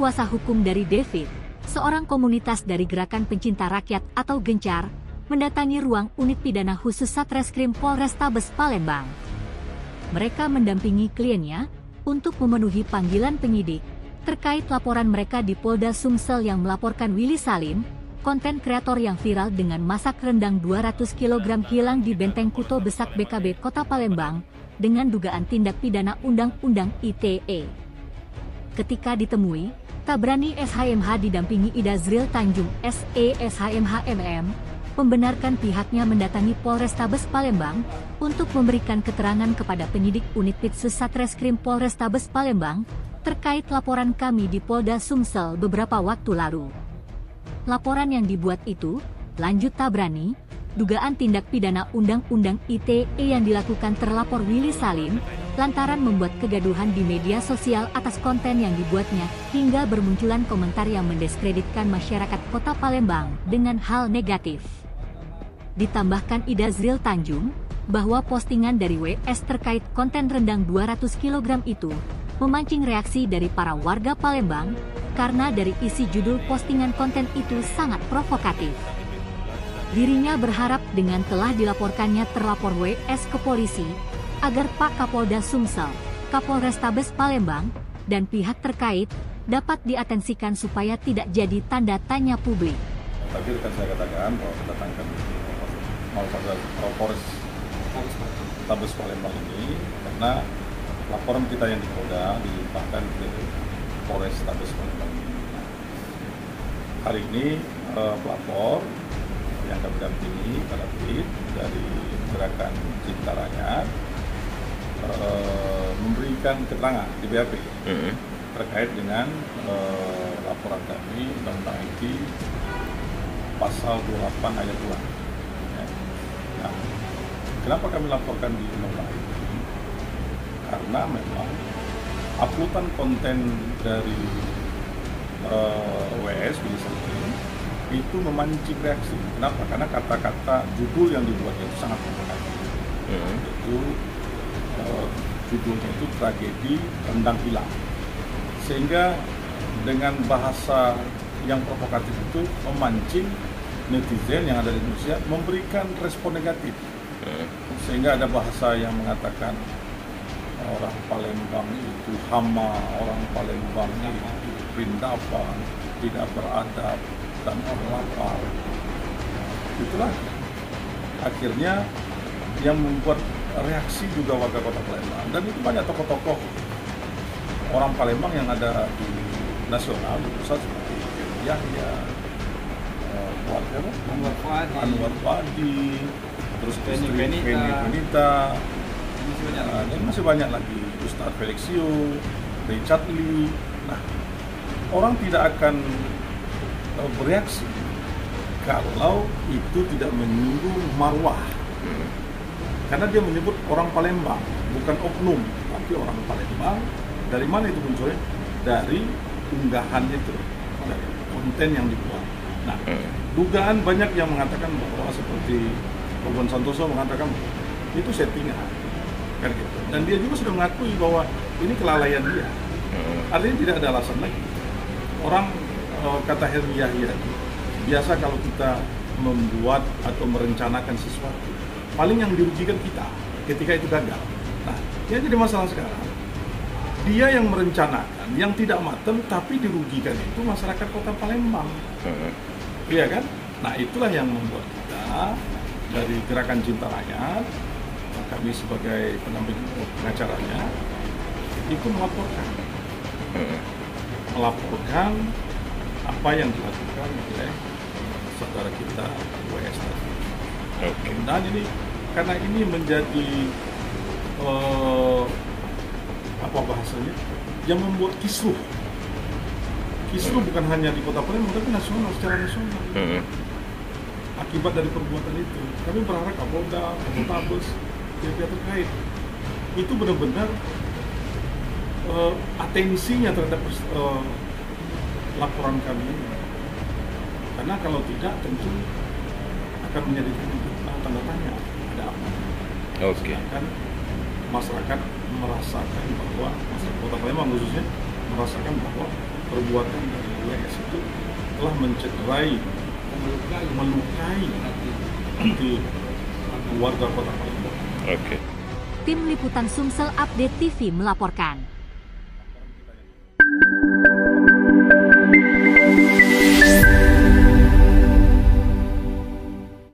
kuasa hukum dari David, seorang komunitas dari Gerakan Pencinta Rakyat atau Gencar, mendatangi ruang unit pidana khusus Satreskrim Polrestabes Palembang. Mereka mendampingi kliennya untuk memenuhi panggilan penyidik terkait laporan mereka di Polda Sumsel yang melaporkan Willy Salim, konten kreator yang viral dengan masak rendang 200 kg hilang di Benteng Kuto Besak BKB Kota Palembang, dengan dugaan tindak pidana Undang-Undang ITE. Ketika ditemui, Tabrani SHMH didampingi Ida Zril Tanjung SE SHMH MM, membenarkan pihaknya mendatangi Polrestabes Palembang untuk memberikan keterangan kepada penyidik unit Pitsus Satreskrim Polrestabes Palembang terkait laporan kami di Polda Sumsel beberapa waktu lalu. Laporan yang dibuat itu, lanjut Tabrani, dugaan tindak pidana Undang-Undang ITE yang dilakukan terlapor Willy Salim, lantaran membuat kegaduhan di media sosial atas konten yang dibuatnya, hingga bermunculan komentar yang mendiskreditkan masyarakat Kota Palembang dengan hal negatif. Ditambahkan Ida Zril Tanjung, bahwa postingan dari WS terkait konten rendang 200 kg itu, memancing reaksi dari para warga Palembang, karena dari isi judul postingan konten itu sangat provokatif. Dirinya berharap dengan telah dilaporkannya terlapor WS ke polisi, agar Pak Kapolda Sumsel, Kapolrestabes Palembang, dan pihak terkait dapat diatensikan supaya tidak jadi tanda tanya publik. Tadi kan saya katakan bahwa kita tangkap Polres Tabes Palembang ini karena laporan kita yang di Polda dilimpahkan ke Polres Tabes Palembang. Hari ini pelapor yang kami dampingi pada David dari Gerakan Cinta Rakyat memberikan keterangan di BAP terkait dengan laporan kami tentang IT pasal 28 ayat 2. Ya. Nah, kenapa kami laporkan di undang-undang IT? Karena memang uploadan konten dari WS misalnya itu memancing reaksi. Kenapa? Karena kata-kata judul yang dibuatnya itu sangat provokatif. Itu judulnya itu tragedi rendang hilang. Sehingga dengan bahasa yang provokatif itu memancing netizen yang ada di Indonesia memberikan respon negatif. Sehingga ada bahasa yang mengatakan orang Palembang itu hama, orang Palembang itu pindapan, tidak beradab, dan orang lapar. Itulah akhirnya yang membuat reaksi juga warga Kota Palembang. Dan itu banyak tokoh-tokoh orang Palembang yang ada di nasional, di pusat seperti Yahya, Anwar Fadi, terus Penny Benita, dan masih banyak lagi Ustadz Felixio, Richard Lee. Nah, orang tidak akan bereaksi kalau itu tidak menyinggung marwah, karena dia menyebut orang Palembang, bukan oknum, tapi orang Palembang. Dari mana itu munculnya? Dari unggahan itu, dari konten yang dibuat. Nah, dugaan banyak yang mengatakan bahwa seperti Robon Santoso mengatakan itu settingan, kan gitu. Dan dia juga sudah mengakui bahwa ini kelalaian dia. Artinya tidak ada alasan lagi. Orang kata Helmi Yahya, biasa kalau kita membuat atau merencanakan sesuatu, paling yang dirugikan kita ketika itu gagal. Nah, yang jadi masalah sekarang, dia yang merencanakan, yang tidak matang, tapi dirugikan itu masyarakat Kota Palembang. Iya kan? Nah, itulah yang membuat kita dari Gerakan Cinta Rakyat, kami sebagai pendamping pengacaranya, itu melaporkan apa yang dilakukan oleh saudara kita WS tadi. Dan ini karena ini menjadi apa bahasanya, yang membuat kisruh bukan hanya di Kota Palembang tapi nasional, secara nasional. Akibat dari perbuatan itu, kami berharap Kapolda, Polrestabes, pihak terkait itu benar-benar atensinya terhadap laporan kami ini. Karena kalau tidak tentu akan menjadi tanda tanya ada apa. Sedangkan masyarakat merasakan bahwa masyarakat Kota Palembang khususnya merasakan bahwa perbuatan dari WS itu telah mencederai, melukai hati warga Kota Palembang. Tim Liputan Sumsel Update TV melaporkan.